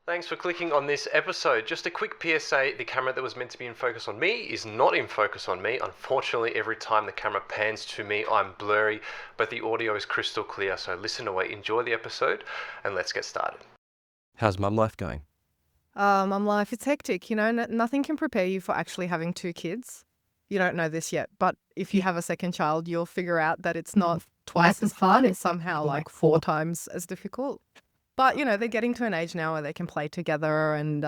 Thanks for clicking on this episode. Just a quick PSA, the camera that was meant to be in focus on me is not in focus on me. Unfortunately, every time the camera pans to me, I'm blurry, but the audio is crystal clear, so listen away, enjoy the episode, and let's get started. How's mum life going? Mum life, it's hectic. Nothing can prepare you for actually having two kids. You don't know this yet, but if you have a second child, you'll figure out that it's not twice as hard. It's somehow like four times as difficult. But, they're getting to an age now where they can play together and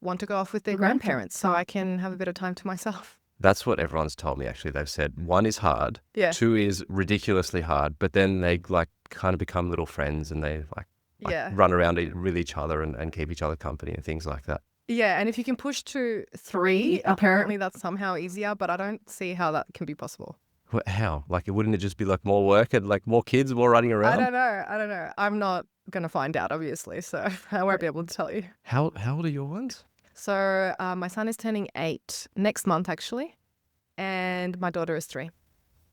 want to go off with their grandparents, so I can have a bit of time to myself. That's what everyone's told me, actually. They've said one is hard, Yeah. two is ridiculously hard, but then they kind of become little friends and they Yeah. run around with each other and keep each other company and things like that. Yeah, and if you can push to three, apparently that's somehow easier, but I don't see how that can be possible. How? Wouldn't it just be more work and more kids, more running around? I don't know. I'm not going to find out, obviously, so I won't be able to tell you. How old are your ones? So my son is turning 8 next month, actually, and my daughter is 3.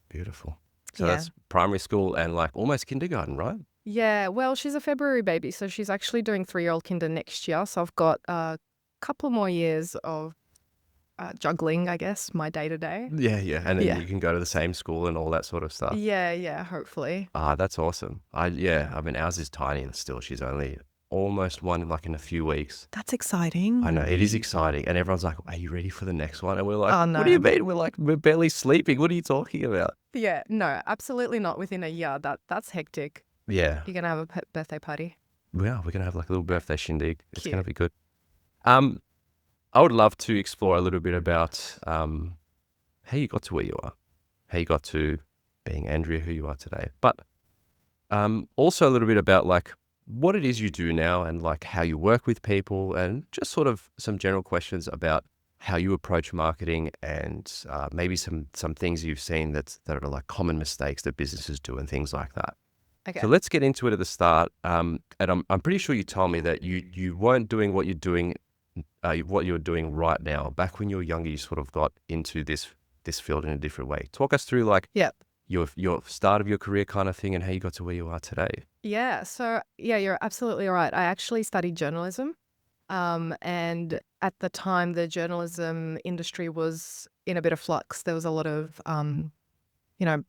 Beautiful. So Yeah. that's primary school and almost kindergarten, right? Yeah, well, she's a February baby, so she's actually doing 3-year-old kinder next year, so I've got a couple more years of juggling, I guess, my day-to-day. Yeah. And then Yeah. you can go to the same school and all that sort of stuff. Yeah, hopefully. That's awesome. I mean, ours is tiny and still she's only almost one in a few weeks. That's exciting. I know, it is exciting. And everyone's like, are you ready for the next one? And we're like, Oh, no. what do you mean? We're barely sleeping. What are you talking about? Yeah, no, absolutely not within a year. That's hectic. Yeah. You're going to have a birthday party. Well, we're going to have a little birthday shindig. It's Cute. going to be good. I would love to explore a little bit about how you got to where you are, how you got to being Andrea, who you are today. But also a little bit about what it is you do now and how you work with people and just sort of some general questions about how you approach marketing and maybe some things you've seen that are common mistakes that businesses do and things like that. Okay. So let's get into it at the start. And I'm pretty sure you told me that you weren't doing what you're doing right now. Back when you were younger, you sort of got into this field in a different way. Talk us through Yep. your start of your career kind of thing and how you got to where you are today. Yeah, so you're absolutely right. I actually studied journalism. And at the time, the journalism industry was in a bit of flux. There was a lot of,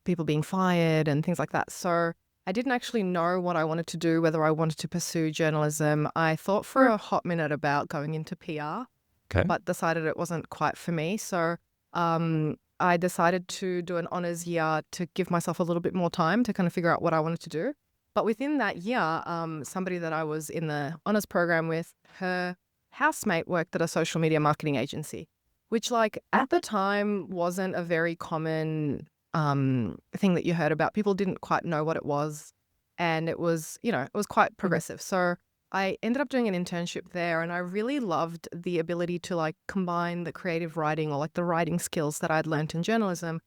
people being fired and things like that. So I didn't actually know what I wanted to do, whether I wanted to pursue journalism. I thought for a hot minute about going into PR, Okay. but decided it wasn't quite for me. So I decided to do an honours year to give myself a little bit more time to kind of figure out what I wanted to do. But within that year, somebody that I was in the honours program with, her housemate worked at a social media marketing agency, which at the time wasn't a very common thing that you heard about. People didn't quite know what it was. And it was, it was quite progressive. So I ended up doing an internship there, and I really loved the ability to combine the creative writing or the writing skills that I'd learned in journalism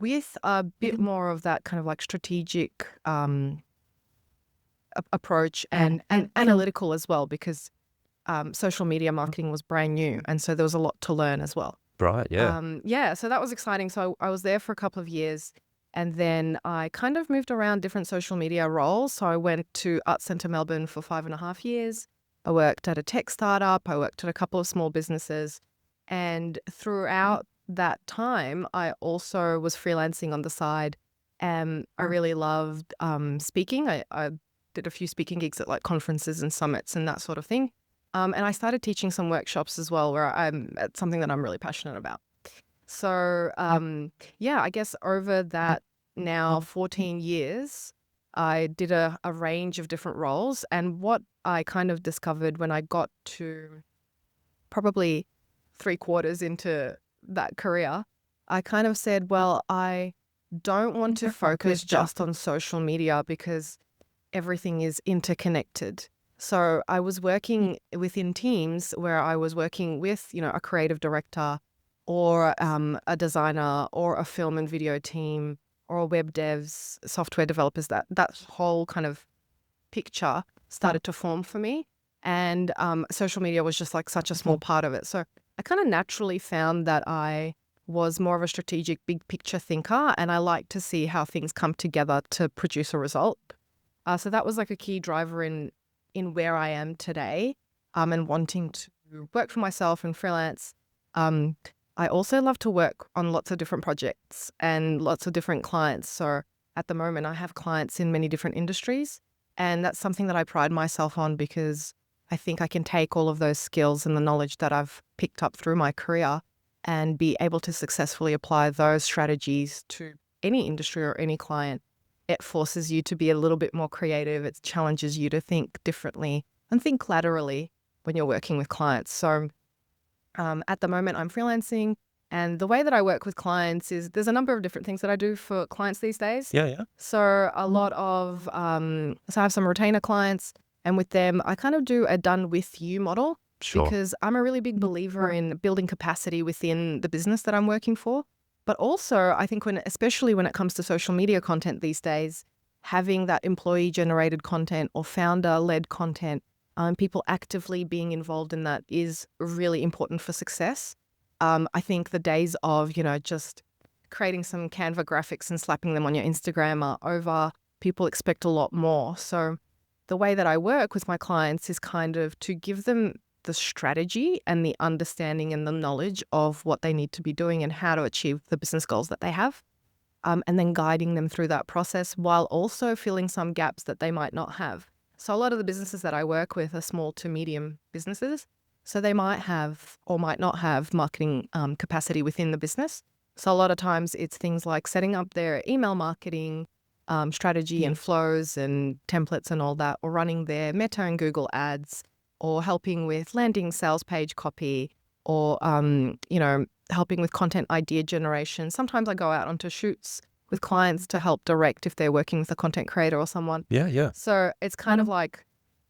with a bit more of that kind of strategic approach and analytical as well, because social media marketing was brand new, and so there was a lot to learn as well. Right. Yeah. So that was exciting. So I was there for a couple of years, and then I kind of moved around different social media roles. So I went to Arts Centre Melbourne for 5.5 years. I worked at a tech startup. I worked at a couple of small businesses. And throughout that time, I also was freelancing on the side. And I really loved speaking. I did a few speaking gigs at conferences and summits and that sort of thing. And I started teaching some workshops as well, where it's something that I'm really passionate about. So, I guess over that now 14 years, I did a range of different roles. And what I kind of discovered when I got to probably 3/4 into that career, I kind of said, well, I don't want to focus just on social media because everything is interconnected. So I was working within teams where I was working with, a creative director or a designer or a film and video team or a web devs, software developers. That whole kind of picture started to form for me. And social media was just such a small part of it. So I kind of naturally found that I was more of a strategic, big picture thinker, and I like to see how things come together to produce a result. So that was a key driver in where I am today. and wanting to work for myself and freelance, I also love to work on lots of different projects and lots of different clients. So at the moment, I have clients in many different industries, and that's something that I pride myself on because I think I can take all of those skills and the knowledge that I've picked up through my career and be able to successfully apply those strategies to any industry or any client. It forces you to be a little bit more creative. It challenges you to think differently and think laterally when you're working with clients. So at the moment, I'm freelancing. And the way that I work with clients is there's a number of different things that I do for clients these days. Yeah. So a lot of, so I have some retainer clients, and with them, I kind of do a done with you model Sure. because I'm a really big believer in building capacity within the business that I'm working for. But also, I think especially when it comes to social media content these days, having that employee generated content or founder led content, people actively being involved in that is really important for success. I think the days of, just creating some Canva graphics and slapping them on your Instagram are over. People expect a lot more. So the way that I work with my clients is kind of to give them the strategy and the understanding and the knowledge of what they need to be doing and how to achieve the business goals that they have, and then guiding them through that process while also filling some gaps that they might not have. So a lot of the businesses that I work with are small to medium businesses. So they might have or might not have marketing capacity within the business. So a lot of times it's things like setting up their email marketing strategy and flows and templates and all that, or running their Meta and Google ads, or helping with landing sales page copy, or, helping with content idea generation. Sometimes I go out onto shoots with clients to help direct if they're working with a content creator or someone. Yeah. So it's kind of like,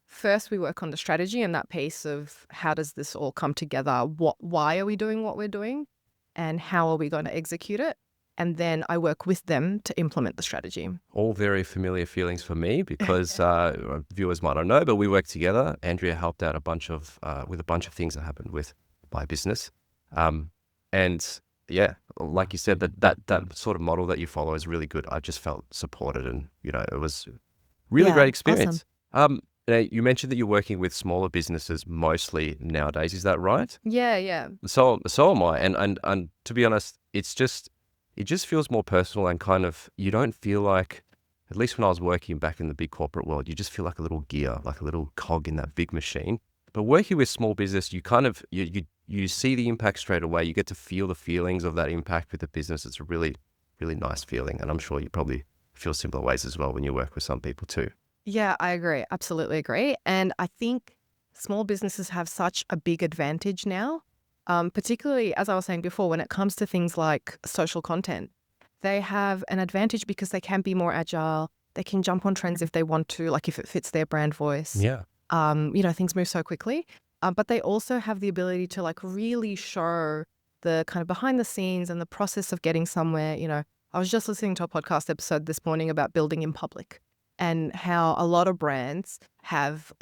first we work on the strategy and that piece of how does this all come together? Why are we doing what we're doing? And how are we going to execute it? And then I work with them to implement the strategy. All very familiar feelings for me because viewers might not know, but we worked together. Andrea helped out with a bunch of things that happened with my business. And yeah, like you said, that sort of model that you follow is really good. I just felt supported and, it was really great experience. Awesome. Now, you mentioned that you're working with smaller businesses mostly nowadays. Is that right? Yeah. So am I. And to be honest, it just feels more personal and kind of, you don't feel like, at least when I was working back in the big corporate world, you just feel like a little gear, like a little cog in that big machine. But working with small business, you kind of, you see the impact straight away. You get to feel the feelings of that impact with the business. It's a really, really nice feeling. And I'm sure you probably feel similar ways as well when you work with some people too. Yeah, I agree. Absolutely agree. And I think small businesses have such a big advantage now, particularly, as I was saying before, when it comes to things like social content. They have an advantage because they can be more agile. They can jump on trends if they want to, like if it fits their brand voice. Yeah. Things move so quickly. But they also have the ability to like really show the kind of behind the scenes and the process of getting somewhere. I was just listening to a podcast episode this morning about building in public and how a lot of brands have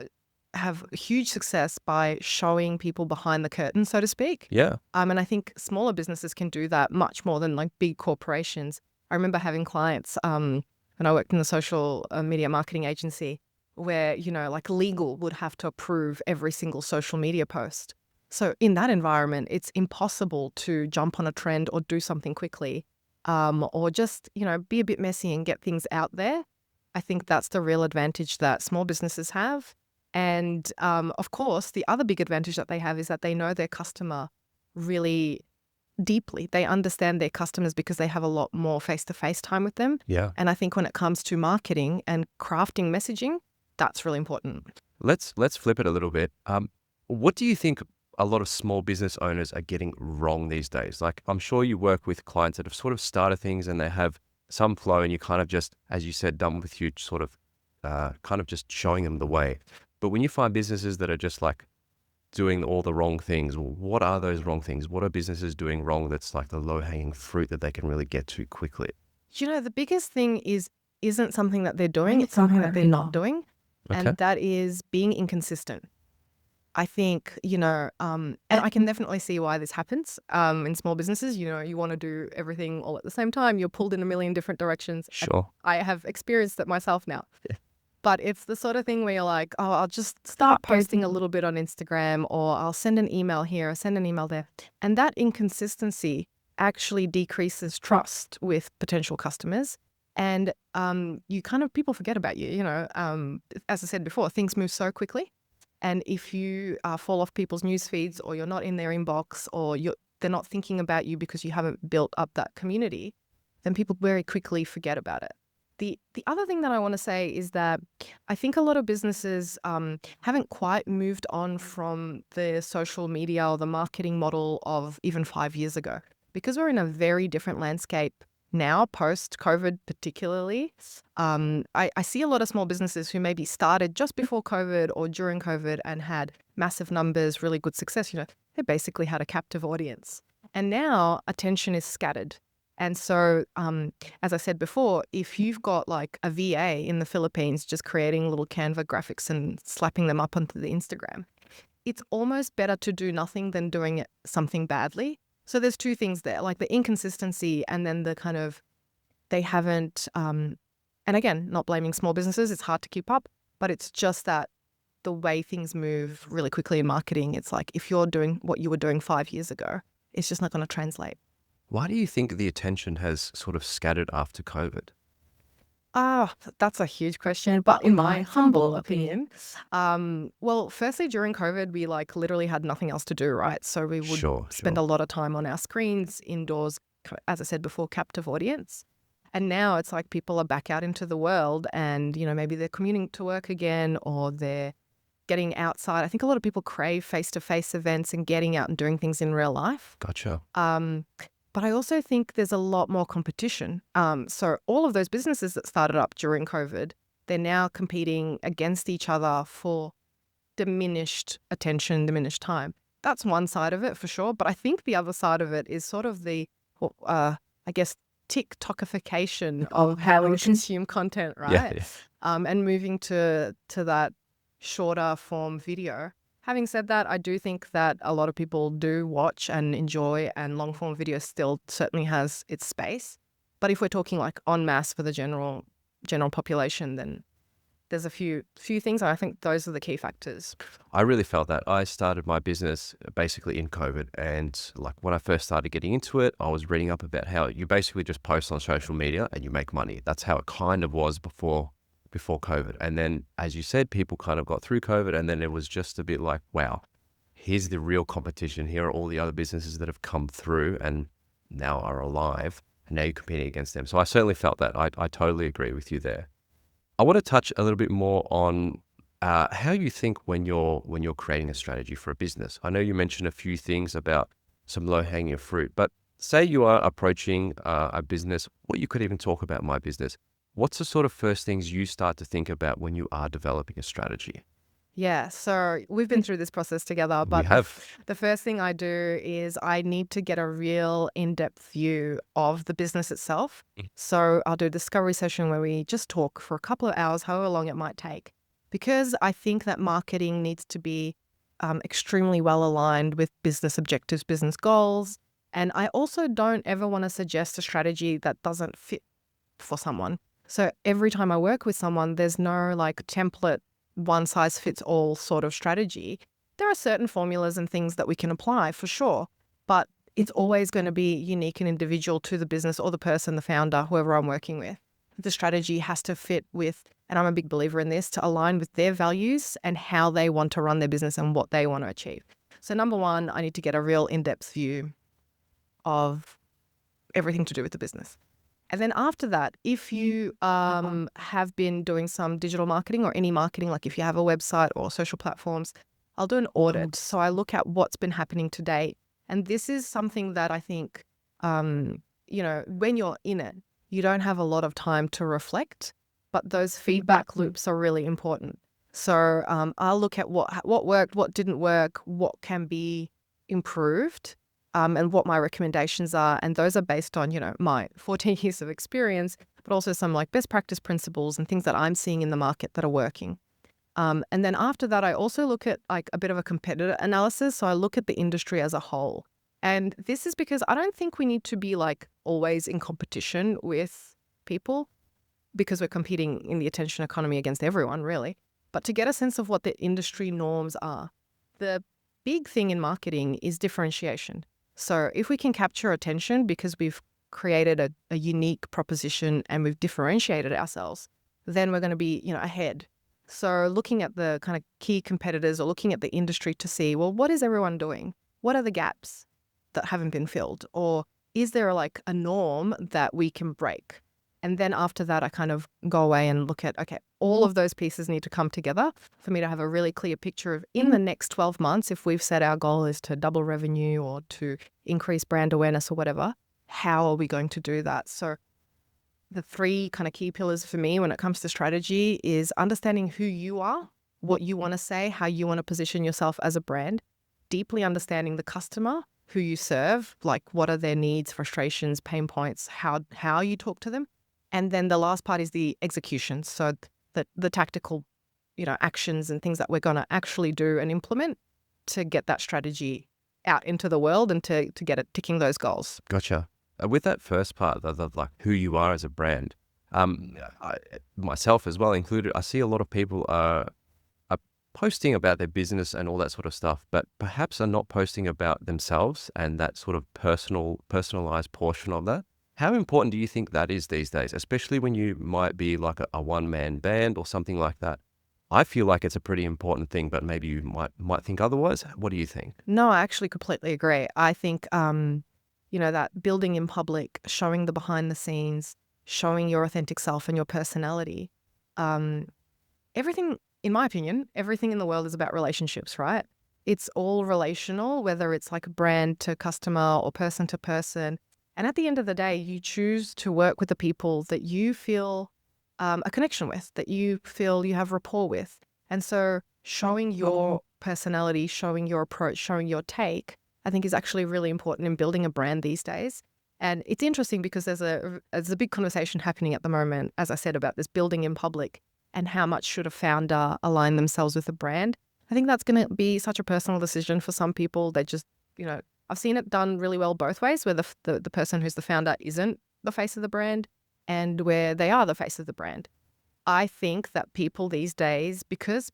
huge success by showing people behind the curtain, so to speak. Yeah. And I think smaller businesses can do that much more than like big corporations. I remember having clients when I worked in the social media marketing agency where, like legal would have to approve every single social media post. So in that environment, it's impossible to jump on a trend or do something quickly, or just, be a bit messy and get things out there. I think that's the real advantage that small businesses have. And of course, the other big advantage that they have is that they know their customer really deeply. They understand their customers because they have a lot more face-to-face time with them. Yeah. And I think when it comes to marketing and crafting messaging, that's really important. Let's flip it a little bit. What do you think a lot of small business owners are getting wrong these days? Like, I'm sure you work with clients that have sort of started things and they have some flow and you kind of just, as you said, done with you, sort of kind of just showing them the way. But when you find businesses that are just like doing all the wrong things, what are those wrong things? What are businesses doing wrong that's like the low-hanging fruit that they can really get to quickly? The biggest thing isn't something that they're doing, it's something that they're not doing. Okay. And that is being inconsistent. I think, and I can definitely see why this happens in small businesses. You want to do everything all at the same time. You're pulled in a million different directions. Sure. I have experienced that myself now. Yeah. But it's the sort of thing where you're like, oh, I'll just start posting a little bit on Instagram, or I'll send an email here or send an email there. And that inconsistency actually decreases trust with potential customers. And people forget about you. As I said before, things move so quickly. And if you fall off people's news feeds, or you're not in their inbox, or they're not thinking about you because you haven't built up that community, then people very quickly forget about it. The other thing that I want to say is that I think a lot of businesses haven't quite moved on from the social media or the marketing model of even 5 years ago, because we're in a very different landscape now, post-COVID particularly. I see a lot of small businesses who maybe started just before COVID or during COVID and had massive numbers, really good success. They basically had a captive audience. And now attention is scattered. And so, as I said before, if you've got like a VA in the Philippines just creating little Canva graphics and slapping them up onto the Instagram, it's almost better to do nothing than doing something badly. So there's two things there, like the inconsistency and then the kind of they haven't, and again, not blaming small businesses, it's hard to keep up, but it's just that the way things move really quickly in marketing, it's like if you're doing what you were doing 5 years ago, it's just not going to translate. Why do you think the attention has sort of scattered after COVID? That's a huge question, but in my humble opinion, well, firstly, during COVID, we literally had nothing else to do, right? So we would spend a lot of time on our screens, indoors, as I said before, captive audience. And now it's like people are back out into the world and, maybe they're commuting to work again, or they're getting outside. I think a lot of people crave face-to-face events and getting out and doing things in real life. Gotcha. But I also think there's a lot more competition. So all of those businesses that started up during COVID, they're now competing against each other for diminished attention, diminished time. That's one side of it for sure. But I think the other side of it is sort of the, TikTokification of how we consume content, right? Yeah. And moving to that shorter form video. Having said that, I do think that a lot of people do watch and enjoy, and long form video still certainly has its space. But if we're talking like en masse for the general population, then there's a few things. And I think those are the key factors. I really felt that. I started my business basically in COVID, and like when I first started getting into it, I was reading up about how you basically just post on social media and you make money. That's how it kind of was before COVID. And then, as you said, people kind of got through COVID, and then it was just a bit like, wow, here's the real competition. Here are all the other businesses that have come through and now are alive, and now you're competing against them. So I certainly felt that. I totally agree with you there. I want to touch a little bit more on how you think when you're creating a strategy for a business. I know you mentioned a few things about some low-hanging fruit, but say you are approaching a business, or you could even talk about my business. What's the sort of first things you start to think about when you are developing a strategy? Yeah, so we've been through this process together, but We have. the first thing I do is I need to get a real in-depth view of the business itself. So I'll do a discovery session where we just talk for a couple of hours, however long it might take, because I think that marketing needs to be extremely well aligned with business objectives, business goals. And I also don't ever want to suggest a strategy that doesn't fit for someone. So every time I work with someone, there's no like template, one size fits all sort of strategy. There are certain formulas and things that we can apply for sure, but it's always going to be unique and individual to the business or the person, the founder, whoever I'm working with. The strategy has to fit with, and I'm a big believer in this, to align with their values and how they want to run their business and what they want to achieve. So number one, I need to get a real in-depth view of everything to do with the business. And then after that, if you have been doing some digital marketing or any marketing, like if you have a website or social platforms, I'll do an audit. So I look at what's been happening to date. And this is something that I think, when you're in it, you don't have a lot of time to reflect, but those feedback loops are really important. So I'll look at what worked, what didn't work, what can be improved. And what my recommendations are. And those are based on, my 14 years of experience, but also some like best practice principles and things that I'm seeing in the market that are working. And then after that, I also look at like a bit of a competitor analysis. So I look at the industry as a whole. And this is because I don't think we need to be like always in competition with people. because we're competing in the attention economy against everyone, really, but to get a sense of what the industry norms are. The big thing in marketing is differentiation. So if we can capture attention because we've created a unique proposition and we've differentiated ourselves, then we're going to be, ahead. So looking at the kind of key competitors or looking at the industry to see, well, what is everyone doing? What are the gaps that haven't been filled? Or is there like a norm that we can break? And then after that, I kind of go away and look at, okay, all of those pieces need to come together for me to have a really clear picture of in the next 12 months, if we've set our goal is to double revenue or to increase brand awareness or whatever, how are we going to do that? So the three kind of key pillars for me when it comes to strategy is understanding who you are, what you want to say, how you want to position yourself as a brand, deeply understanding the customer, who you serve, like what are their needs, frustrations, pain points, how you talk to them. And then the last part is the execution. So the tactical, actions and things that we're going to actually do and implement to get that strategy out into the world and to get it ticking those goals. Gotcha. With that first part, the like who you are as a brand, myself as well included, I see a lot of people are posting about their business and all that sort of stuff, but perhaps are not posting about themselves and that sort of personalized portion of that. How important do you think that is these days, especially when you might be like a one-man band or something like that? I feel like it's a pretty important thing, but maybe you might think otherwise. What do you think? No, I actually completely agree. I think, that building in public, showing the behind the scenes, showing your authentic self and your personality, everything, in my opinion, everything in the world is about relationships, right? It's all relational, whether it's like brand to customer or person to person. And at the end of the day, you choose to work with the people that you feel a connection with, that you feel you have rapport with. And so showing your personality, showing your approach, showing your take, I think is actually really important in building a brand these days. And it's interesting because there's a big conversation happening at the moment, as I said, about this building in public and how much should a founder align themselves with a brand. I think that's going to be such a personal decision for some people. They just, I've seen it done really well both ways, where the person who's the founder isn't the face of the brand and where they are the face of the brand. I think that people these days, because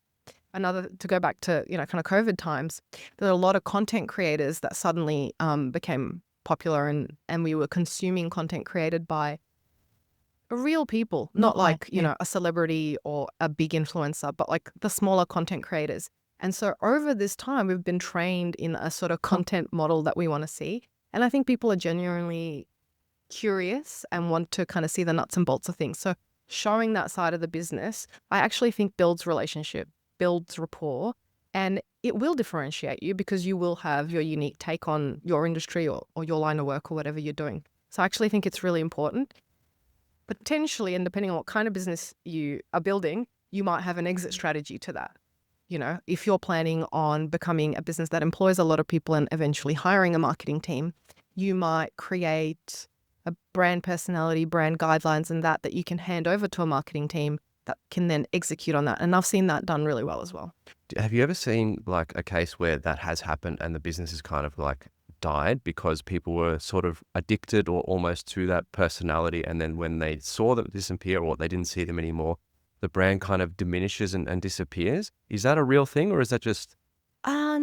to go back to, kind of COVID times, there are a lot of content creators that suddenly became popular and we were consuming content created by real people, not like, a celebrity or a big influencer, but like the smaller content creators. And so over this time, we've been trained in a sort of content model that we want to see. And I think people are genuinely curious and want to kind of see the nuts and bolts of things. So showing that side of the business, I actually think builds relationship, builds rapport, and it will differentiate you because you will have your unique take on your industry or your line of work or whatever you're doing. So I actually think it's really important. Potentially, and depending on what kind of business you are building, you might have an exit strategy to that. If you're planning on becoming a business that employs a lot of people and eventually hiring a marketing team, you might create a brand personality, brand guidelines, and that you can hand over to a marketing team that can then execute on that. And I've seen that done really well as well. Have you ever seen like a case where that has happened and the business is kind of like died because people were sort of addicted or almost to that personality, and then when they saw them disappear or they didn't see them anymore, the brand kind of diminishes and disappears? Is that a real thing, or is that just... I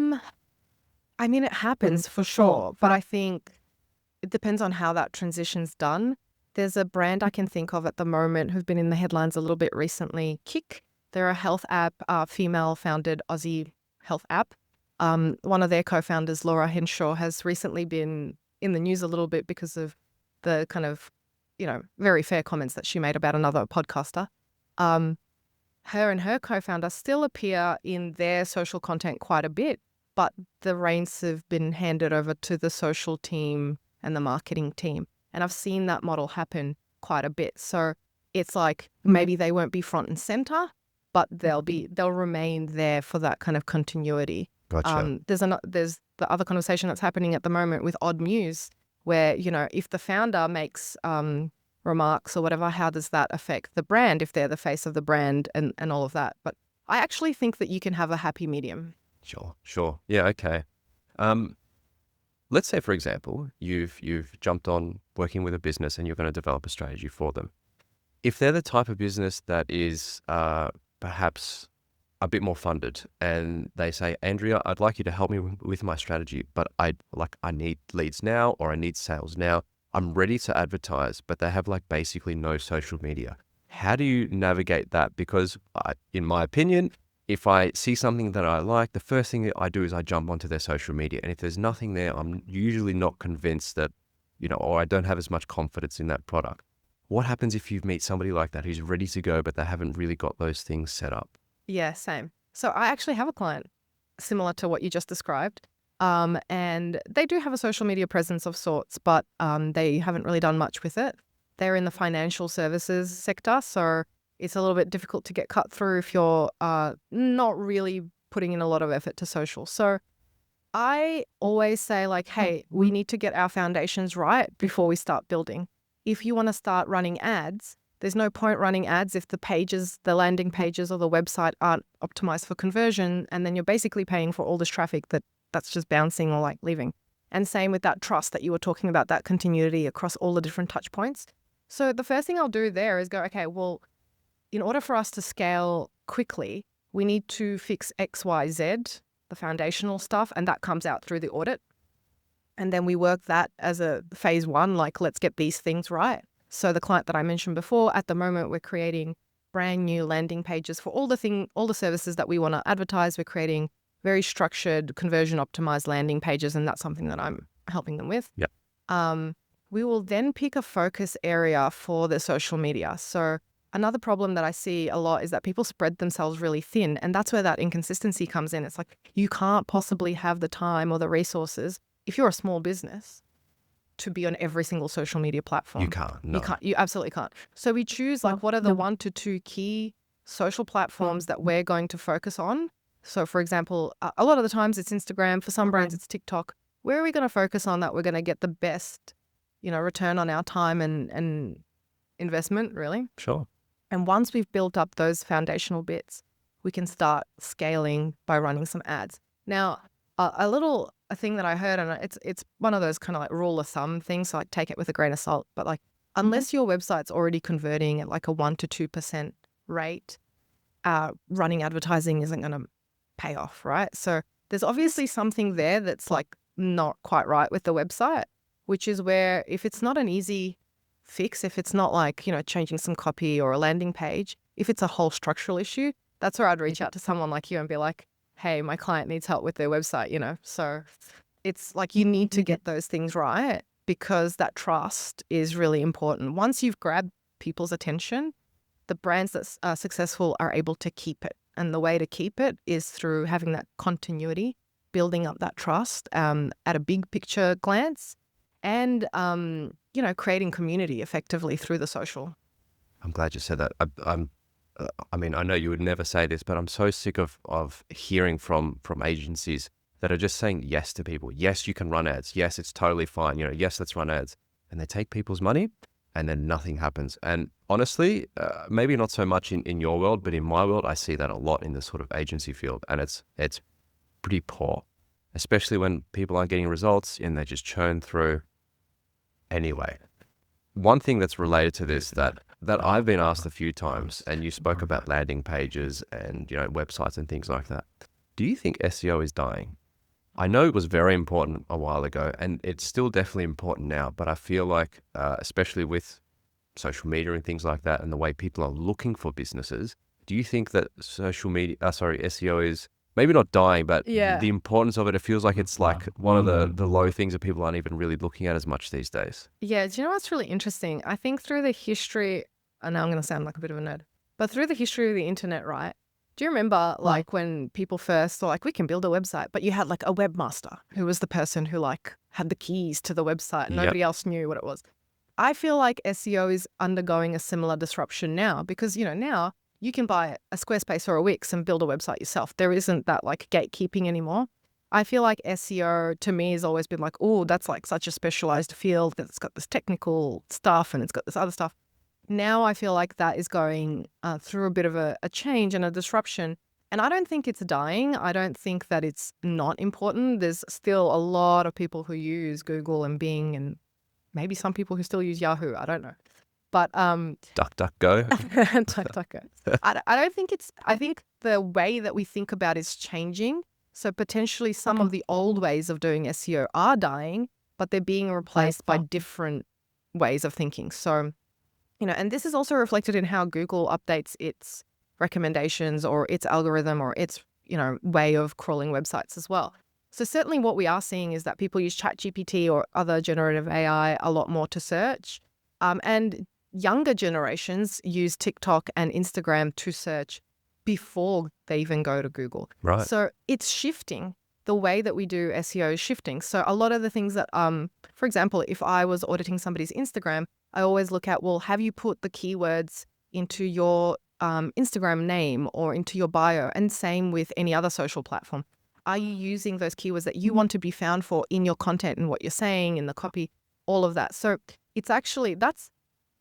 mean, it happens for sure, but I think it depends on how that transition's done. There's a brand I can think of at the moment who've been in the headlines a little bit recently, Kick. They're a health app, female-founded Aussie health app. One of their co-founders, Laura Henshaw, has recently been in the news a little bit because of the kind of, very fair comments that she made about another podcaster. Her and her co-founder still appear in their social content quite a bit, but the reins have been handed over to the social team and the marketing team. And I've seen that model happen quite a bit. So it's like maybe they won't be front and center, but they'll remain there for that kind of continuity. Gotcha. There's the other conversation that's happening at the moment with Odd News, where, if the founder makes remarks or whatever, how does that affect the brand if they're the face of the brand and all of that? But I actually think that you can have a happy medium. Sure. Yeah, okay. Let's say, for example, you've jumped on working with a business and you're going to develop a strategy for them. if they're the type of business that is perhaps a bit more funded and they say, Andrea, I'd like you to help me with my strategy, but I need leads now, or I need sales now. I'm ready to advertise, but they have like basically no social media. How do you navigate that? Because in my opinion, if I see something that I like, the first thing that I do is I jump onto their social media. And if there's nothing there, I'm usually not convinced that, or I don't have as much confidence in that product. What happens if you meet somebody like that who's ready to go, but they haven't really got those things set up? Yeah, same. So I actually have a client similar to what you just described. And they do have a social media presence of sorts, but they haven't really done much with it. They're in the financial services sector, so it's a little bit difficult to get cut through if you're not really putting in a lot of effort to social. So I always say, like, hey, we need to get our foundations right before we start building. If you want to start running ads, there's no point running ads if the landing pages or the website aren't optimized for conversion, and then you're basically paying for all this traffic that's just bouncing or like leaving. And same with that trust that you were talking about, that continuity across all the different touch points. So the first thing I'll do there is go, okay, well, in order for us to scale quickly, we need to fix X, Y, Z, the foundational stuff, and that comes out through the audit. And then we work that as a phase one, like, let's get these things right. So the client that I mentioned before, at the moment, we're creating brand new landing pages for all the services that we want to advertise. We're creating very structured, conversion optimized landing pages, and that's something that I'm helping them with. Yeah. We will then pick a focus area for the social media. So another problem that I see a lot is that people spread themselves really thin, and that's where that inconsistency comes in. It's like you can't possibly have the time or the resources if you're a small business to be on every single social media platform. You can't. No. You absolutely can't. So we choose like what are the 1 to 2 key social platforms that we're going to focus on. So for example, a lot of the times it's Instagram. For some brands, it's TikTok. Where are we going to focus on that we're going to get the best, return on our time and investment, really? Sure. And once we've built up those foundational bits, we can start scaling by running some ads. Now, a thing that I heard, and it's one of those kind of like rule of thumb things, so like take it with a grain of salt, but like unless your website's already converting at like a 1 to 2% rate, running advertising isn't going to pay off, right? So there's obviously something there that's like not quite right with the website, which is where if it's not an easy fix, if it's not like, changing some copy or a landing page, if it's a whole structural issue, that's where I'd reach out to someone like you and be like, hey, my client needs help with their website, So it's like you need to get those things right because that trust is really important. Once you've grabbed people's attention, the brands that are successful are able to keep it. And the way to keep it is through having that continuity, building up that trust at a big picture glance, and, creating community effectively through the social. I'm glad you said that. I mean, I know you would never say this, but I'm so sick of hearing from agencies that are just saying yes to people. Yes, you can run ads. Yes, it's totally fine. Yes, let's run ads. And they take people's money and then nothing happens. And honestly, maybe not so much in your world, but in my world, I see that a lot in the sort of agency field. And it's pretty poor, especially when people aren't getting results and they just churn through. Anyway, one thing that's related to this that I've been asked a few times, and you spoke about landing pages and, websites and things like that. Do you think SEO is dying? I know it was very important a while ago, and it's still definitely important now, but I feel like, especially with social media and things like that, and the way people are looking for businesses, do you think that SEO is maybe not dying, but the importance of it feels like it's like one of the low things that people aren't even really looking at as much these days? Yeah, do you know what's really interesting? I think through the history, I know I'm going to sound like a bit of a nerd, but through the history of the internet, right? Do you remember like when people first thought like we can build a website, but you had like a webmaster who was the person who like had the keys to the website and nobody else knew what it was. I feel like SEO is undergoing a similar disruption now because, now you can buy a Squarespace or a Wix and build a website yourself. There isn't that like gatekeeping anymore. I feel like SEO to me has always been like, oh, that's like such a specialized field that's got this technical stuff and it's got this other stuff. Now I feel like that is going through a bit of a change and a disruption. And I don't think it's dying. I don't think that it's not important. There's still a lot of people who use Google and Bing and maybe some people who still use Yahoo. I don't know. But DuckDuckGo. DuckDuckGo. I don't think I think the way that we think about is changing. So potentially some of the old ways of doing SEO are dying, but they're being replaced by different ways of thinking. So, and this is also reflected in how Google updates its recommendations or its algorithm or its, way of crawling websites as well. So certainly what we are seeing is that people use ChatGPT or other generative AI a lot more to search. And younger generations use TikTok and Instagram to search before they even go to Google. Right. So it's shifting. The way that we do SEO is shifting. So a lot of the things that, for example, if I was auditing somebody's Instagram, I always look at, well, have you put the keywords into your Instagram name or into your bio? And same with any other social platform. Are you using those keywords that you want to be found for in your content and what you're saying in the copy, all of that? So it's actually, that's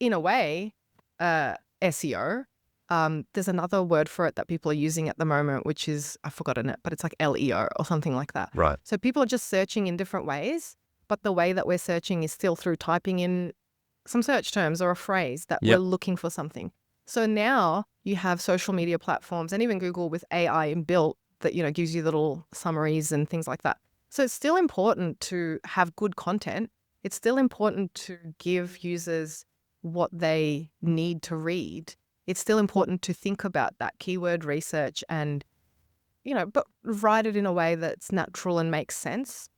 in a way SEO. There's another word for it that people are using at the moment, which is, I've forgotten it, but it's like LEO or something like that. Right. So people are just searching in different ways, but the way that we're searching is still through typing in some search terms or a phrase that we're looking for something. So now you have social media platforms and even Google with AI inbuilt that, gives you little summaries and things like that. So it's still important to have good content. It's still important to give users what they need to read. It's still important to think about that keyword research and, but write it in a way that's natural and makes sense.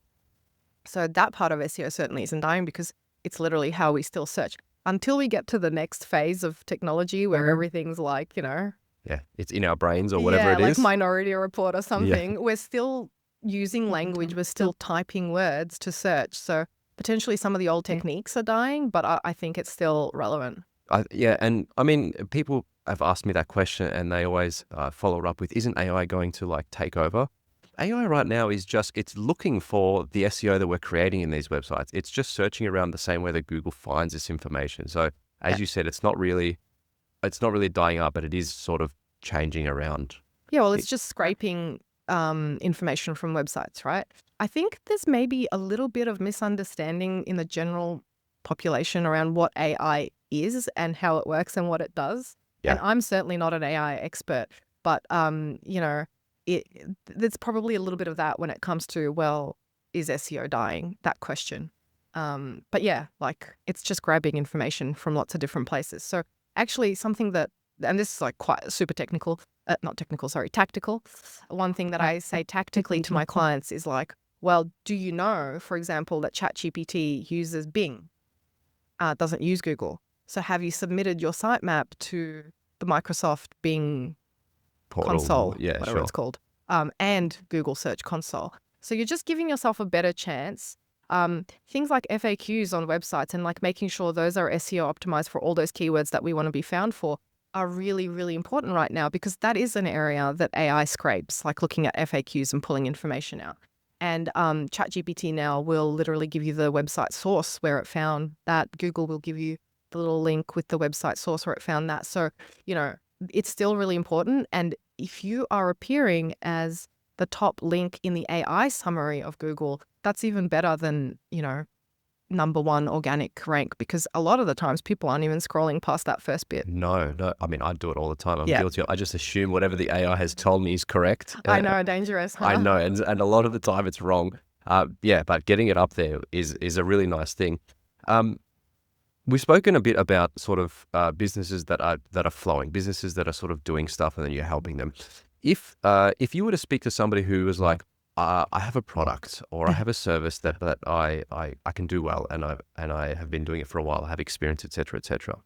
So that part of SEO certainly isn't dying because it's literally how we still search until we get to the next phase of technology where everything's like, Yeah, it's in our brains or whatever it like is. Minority Report or something. We're still using language. We're still typing words to search. So potentially some of the old techniques are dying, but I think it's still relevant. And I mean, people have asked me that question and they always follow it up with, isn't AI going to take over? AI right now is it's looking for the SEO that we're creating in these websites. It's just searching around the same way that Google finds this information. So as you said, it's not really dying up, but it is sort of changing around. Yeah, well, it's just scraping information from websites, right? I think there's maybe a little bit of misunderstanding in the general population around what AI is and how it works and what it does. Yeah. And I'm certainly not an AI expert, but there's probably a little bit of that when it comes to, well, is SEO dying? That question. But yeah, it's just grabbing information from lots of different places. So actually something that, and this is quite super technical, tactical. One thing that I say tactically to my clients is well, do you know, for example, that ChatGPT uses Bing, doesn't use Google? So have you submitted your sitemap to the Microsoft Bing Portal, console, yeah, whatever sure. it's called, and Google Search Console? So you're just giving yourself a better chance. Things like FAQs on websites and making sure those are SEO optimized for all those keywords that we want to be found for are really, really important right now because that is an area that AI scrapes, looking at FAQs and pulling information out. And ChatGPT now will literally give you the website source where it found that. Google will give you the little link with the website source where it found that. So, it's still really important. And if you are appearing as the top link in the AI summary of Google, that's even better than, number one organic rank because a lot of the times people aren't even scrolling past that first bit. No. I mean, I do it all the time. I'm guilty. I just assume whatever the AI has told me is correct. I know, dangerous. Huh? I know, and a lot of the time it's wrong. But getting it up there is a really nice thing. We've spoken a bit about sort of businesses that are flowing, businesses that are sort of doing stuff, and then you're helping them. If you were to speak to somebody who was like, I have a product or I have a service that I can do well, and I have been doing it for a while, I have experience, etc., etc.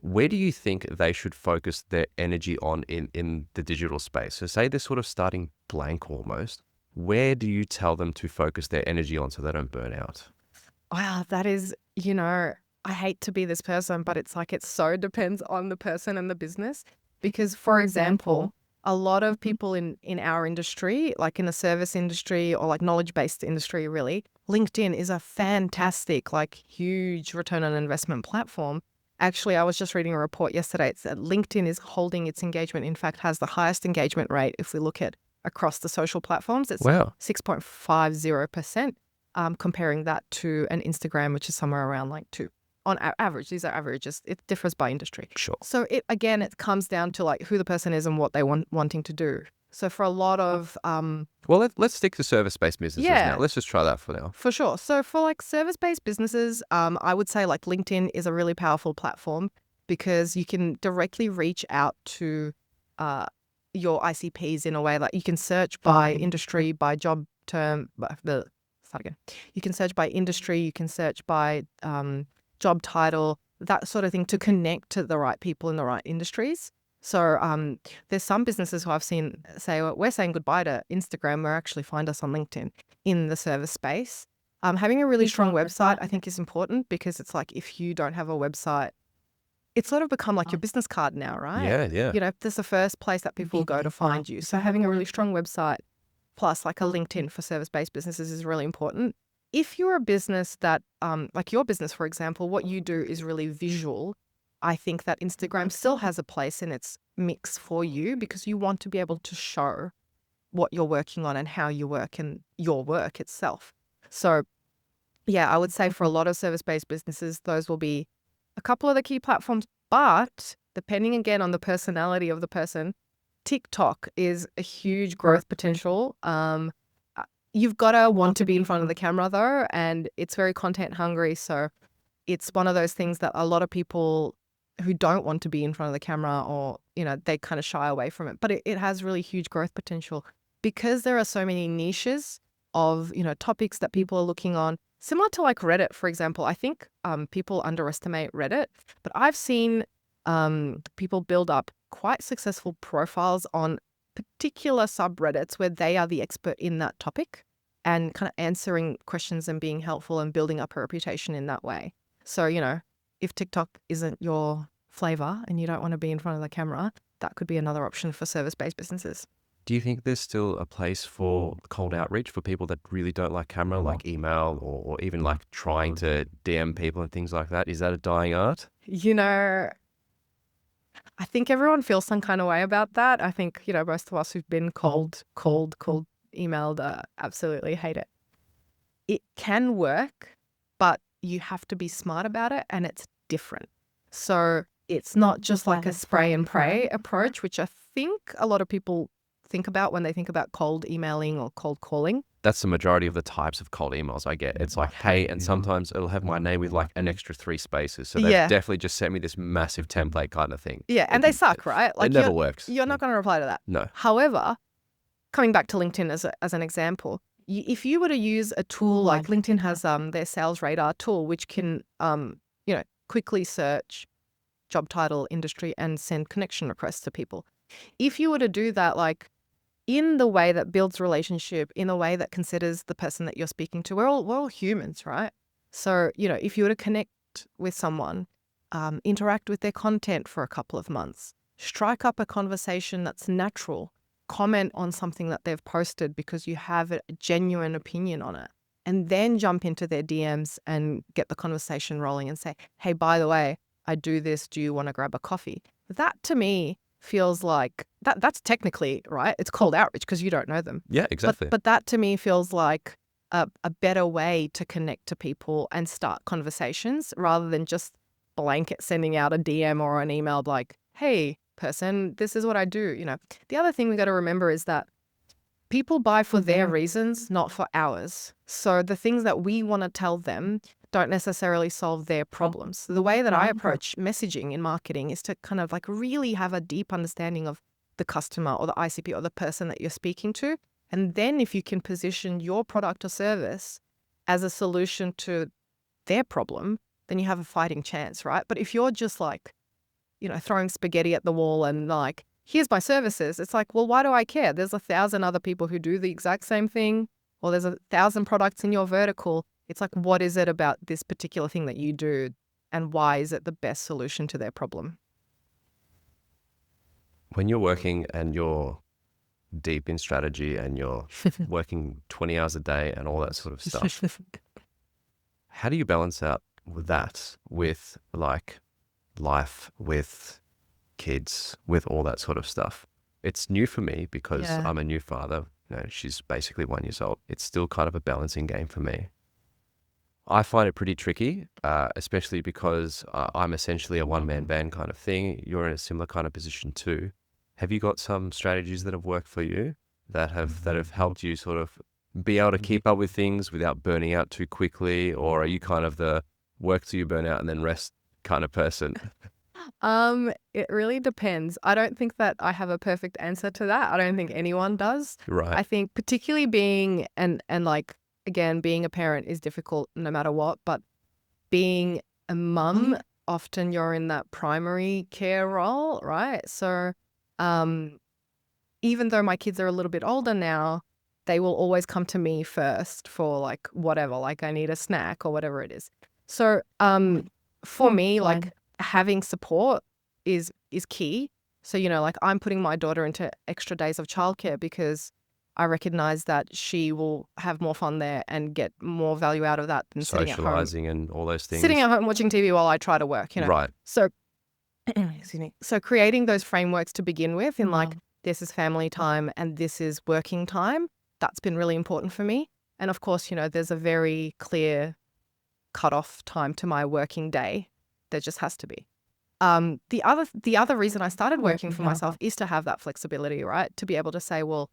Where do you think they should focus their energy on in the digital space? So say they're sort of starting blank almost. Where do you tell them to focus their energy on so they don't burn out? Wow, that is, I hate to be this person, but it's it so depends on the person and the business. Because, for example, a lot of people in our industry, in the service industry or knowledge-based industry, really, LinkedIn is a fantastic, huge return on investment platform. Actually, I was just reading a report yesterday. It said LinkedIn is holding its engagement. In fact, has the highest engagement rate if we look at across the social platforms. It's 6.50%, comparing that to an Instagram, which is somewhere around 2. on average. These are averages. It differs by industry. Sure. So it comes down to like who the person is and what they wanting to do. So for a lot of Well, let's stick to service-based businesses Yeah. now. Let's just try that for now. for sure. So for like service-based businesses, I would say like LinkedIn is a really powerful platform because you can directly reach out to your ICPs in a way like you can search by industry, by job term. Start again. You can search by industry. You can search by job title, that sort of thing, to connect to the right people in the right industries. So there's some businesses who I've seen say, well, we're saying goodbye to Instagram. We're actually find us on LinkedIn in the service space. Having a really strong website, I think, is important because it's like if you don't have a website, it's sort of become like your business card now, right? Yeah. You know, that's the first place that people go to find you. So having a really strong website plus like a LinkedIn for service-based businesses is really important. If you're a business that, like your business, for example, what you do is really visual, I think that Instagram still has a place in its mix for you because you want to be able to show what you're working on and how you work and your work itself. So yeah, I would say for a lot of service-based businesses, those will be a couple of the key platforms. But depending again on the personality of the person, TikTok is a huge growth potential. You've got to want to be in front of the camera though, and it's very content hungry. So it's one of those things that a lot of people who don't want to be in front of the camera or, you know, they kind of shy away from it. But it has really huge growth potential because there are so many niches of, you know, topics that people are looking on. Similar to like Reddit, for example. I think people underestimate Reddit, but I've seen people build up quite successful profiles on particular subreddits where they are the expert in that topic and kind of answering questions and being helpful and building up a reputation in that way. So, you know, if TikTok isn't your flavor and you don't want to be in front of the camera, that could be another option for service-based businesses. Do you think there's still a place for cold outreach for people that really don't like camera, like email or even like trying to DM people and things like that? Is that a dying art? You know, I think everyone feels some kind of way about that. I think, you know, most of us who've been called, emailed, absolutely hate it. It can work, but you have to be smart about it and it's different. So it's not just like a spray and pray approach, which I think a lot of people think about when they think about cold emailing or cold calling. That's the majority of the types of cold emails I get. It's like, hey, and sometimes it'll have my name with like an extra 3 spaces. So they've definitely just sent me this massive template kind of thing. Yeah, and they suck, right? Like, it never works. You're not going to reply to that. No. However, coming back to LinkedIn as an example, if you were to use a tool like LinkedIn has their sales radar tool, which can you know, quickly search job title, industry, and send connection requests to people. If you were to do that, like in the way that builds relationship, in a way that considers the person that you're speaking to, we're all humans, right? So, you know, if you were to connect with someone, interact with their content for a couple of months, strike up a conversation that's natural, comment on something that they've posted because you have a genuine opinion on it, and then jump into their DMs and get the conversation rolling and say, hey, by the way, I do this. Do you want to grab a coffee? That to me feels like that's technically right. It's cold outreach because you don't know them. Yeah, exactly. But that to me feels like a better way to connect to people and start conversations rather than just blanket sending out a DM or an email like, hey, person, this is what I do. You know, the other thing we got to remember is that people buy for their reasons, not for ours. So the things that we want to tell them don't necessarily solve their problems. The way that I approach messaging in marketing is to kind of like really have a deep understanding of the customer or the ICP or the person that you're speaking to. And then if you can position your product or service as a solution to their problem, then you have a fighting chance, right? But if you're just like, you know, throwing spaghetti at the wall and like, here's my services, it's like, well, why do I care? There's 1,000 other people who do the exact same thing, or there's 1,000 products in your vertical. It's like, what is it about this particular thing that you do, and why is it the best solution to their problem? When you're working and you're deep in strategy and you're working 20 hours a day and all that sort of stuff, how do you balance out with that with like life, with kids, with all that sort of stuff? It's new for me because I'm a new father. You know, she's basically 1 year old. It's still kind of a balancing game for me. I find it pretty tricky, especially because I'm essentially a one-man band kind of thing. You're in a similar kind of position too. Have you got some strategies that have worked for you that have helped you sort of be able to keep up with things without burning out too quickly, or are you kind of the work till you burn out and then rest kind of person? It really depends. I don't think that I have a perfect answer to that. I don't think anyone does. I Right. think particularly being and like again, being a parent is difficult no matter what, but being a mum, often you're in that primary care role, right? So, um, even though my kids are a little bit older now, they will always come to me first for like whatever, like I need a snack or whatever it is. So, for me, like having support is key. So, like I'm putting my daughter into extra days of childcare because I recognize that she will have more fun there and get more value out of that than sitting at home. Socializing and all those things. Sitting at home watching TV while I try to work, Right. So, excuse me. So creating those frameworks to begin with in like, this is family time and this is working time, that's been really important for me. And of course, there's a very clear cutoff time to my working day. There just has to be. The other reason I started working for myself is to have that flexibility, right? To be able to say, well,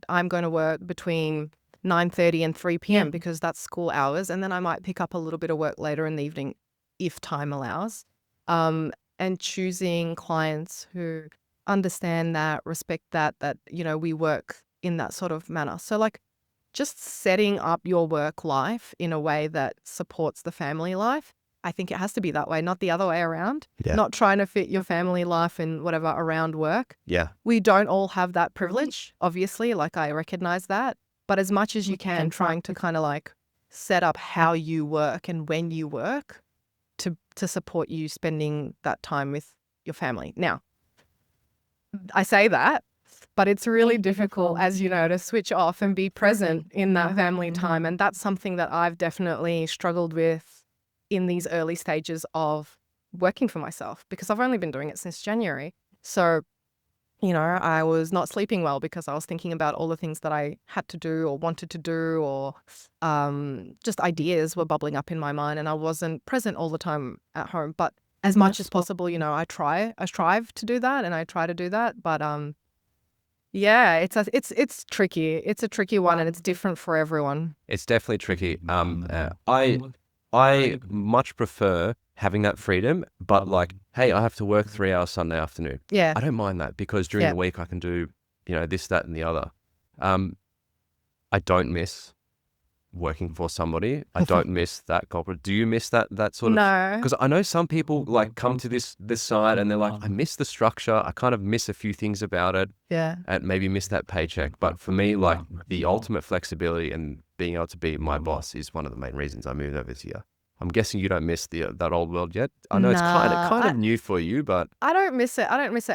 I'm going to work between 9:30 and 3 p.m. because that's school hours. And then I might pick up a little bit of work later in the evening if time allows. And choosing clients who understand that, respect that we work in that sort of manner. So like just setting up your work life in a way that supports the family life. I think it has to be that way, not the other way around. Yeah. Not trying to fit your family life and whatever around work. Yeah. We don't all have that privilege, obviously, like I recognize that. But as much as you can, trying to kind of like set up how you work and when you work to support you spending that time with your family. Now, I say that, but it's really difficult, as you know, to switch off and be present in that family time. And that's something that I've definitely struggled with in these early stages of working for myself because I've only been doing it since January. So, I was not sleeping well because I was thinking about all the things that I had to do or wanted to do or just ideas were bubbling up in my mind and I wasn't present all the time at home. But as much as possible, I strive to do that and I try to do that. But yeah, it's tricky. It's a tricky one and it's different for everyone. It's definitely tricky. I much prefer having that freedom, but like, hey, I have to work 3 hours Sunday afternoon. Yeah. I don't mind that because during Yeah. the week I can do, this, that, and the other. I don't miss working for somebody. I don't miss that corporate. Do you miss that sort of? No. Because I know some people like come to this side and they're like, I miss the structure. I kind of miss a few things about it Yeah. and maybe miss that paycheck. But for me, like the ultimate flexibility and being able to be my boss is one of the main reasons I moved over here. I'm guessing you don't miss that old world yet. I know it's kind Nah, of new for you, but I don't miss it.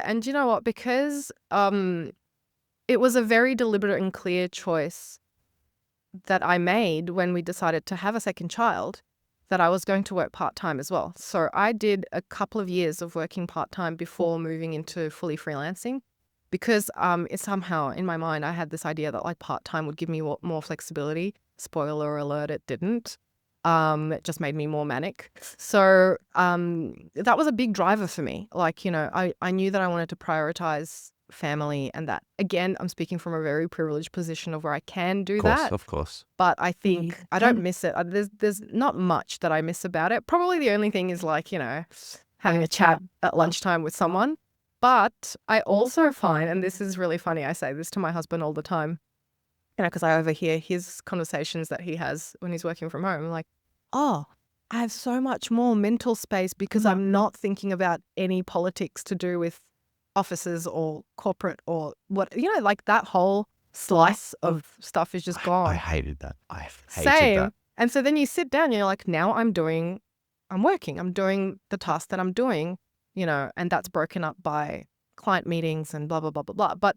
And you know what? Because it was a very deliberate and clear choice that I made when we decided to have a second child that I was going to work part-time as well. So I did a couple of years of working part-time before moving into fully freelancing because it's somehow in my mind I had this idea that like part-time would give me more flexibility. Spoiler alert, it didn't. It just made me more manic. So that was a big driver for me. Like, I knew that I wanted to prioritize family and that. Again, I'm speaking from a very privileged position of where I can do that. of course. But I think I don't miss it. There's not much that I miss about it. Probably the only thing is like, having a chat at lunchtime with someone. But I also find, and this is really funny, I say this to my husband all the time, because I overhear his conversations that he has when he's working from home. I'm like, oh, I have so much more mental space because I'm not thinking about any politics to do with offices or corporate or what, like that whole slice of stuff is just gone. I hated that. I hated Same. that. And so then you sit down and you're like, now I'm working. I'm doing the task that I'm doing, and that's broken up by client meetings and blah, blah, blah, blah, blah.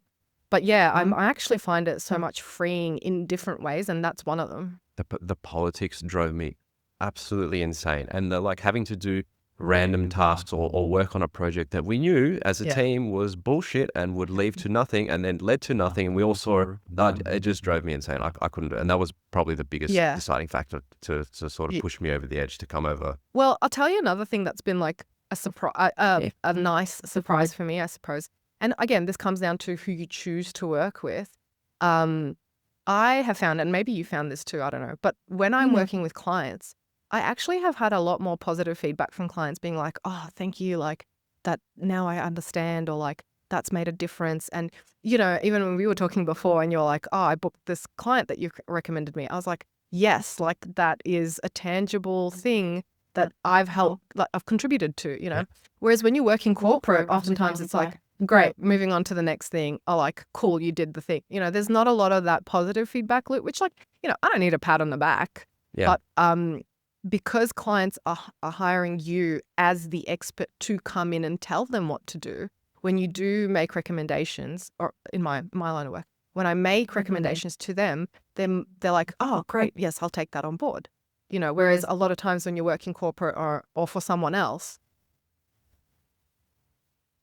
But yeah, I actually find it so much freeing in different ways, and that's one of them. The politics drove me absolutely insane, and the like having to do random tasks or work on a project that we knew as a team was bullshit and would lead to nothing and then led to nothing. And we all saw that. It just drove me insane. I couldn't do it. And that was probably the biggest deciding factor to sort of push me over the edge to come over. Well, I'll tell you another thing that's been like a surprise, a nice surprise for me, I suppose. And again, this comes down to who you choose to work with. I have found, and maybe you found this too, I don't know, but when I'm working with clients, I actually have had a lot more positive feedback from clients being like, oh, thank you, like that now I understand, or like that's made a difference. And, you know, even when we were talking before and you're like, oh, I booked this client that you recommended me, I was like, yes, like that is a tangible thing that I've helped, like I've contributed to, you know. Whereas when you work in corporate, oftentimes it's like, great, moving on to the next thing. Oh, like, cool, you did the thing. You know, there's not a lot of that positive feedback loop, which like, you know, I don't need a pat on the back. Yeah. But because clients are hiring you as the expert to come in and tell them what to do, when you do make recommendations, or in my line of work, when I make recommendations to them, then they're like, oh, great, yes, I'll take that on board. You know, whereas a lot of times when you work in corporate or for someone else,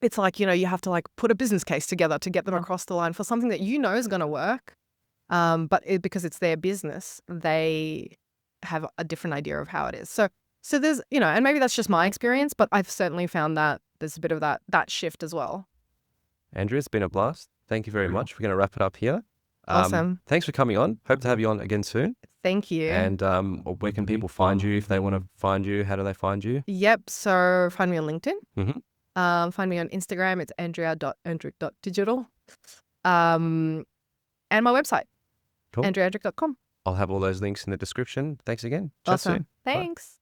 it's like, you know, you have to like put a business case together to get them across the line for something that you know is going to work. But because it's their business, they have a different idea of how it is. So there's, you know, and maybe that's just my experience, but I've certainly found that there's a bit of that shift as well. Andrea, it's been a blast. Thank you very much. We're going to wrap it up here. Awesome. Thanks for coming on. Hope to have you on again soon. Thank you. And where can people find you if they want to find you? How do they find you? Yep. So find me on LinkedIn. Mm-hmm. Find me on Instagram. It's andrea.andric.digital. And my website, Cool. andreaandric.com. I'll have all those links in the description. Thanks again. Chat soon. Thanks.